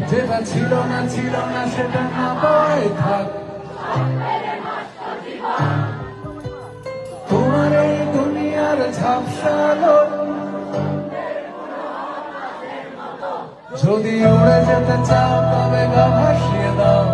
যেটা ছিল না সেটা না পাওয়াই থাক। তোমার এই দুনিয়ার ঝাপসালো যদি উড়ে যেতে চাও তবে গা ভাসিয়ে দাও।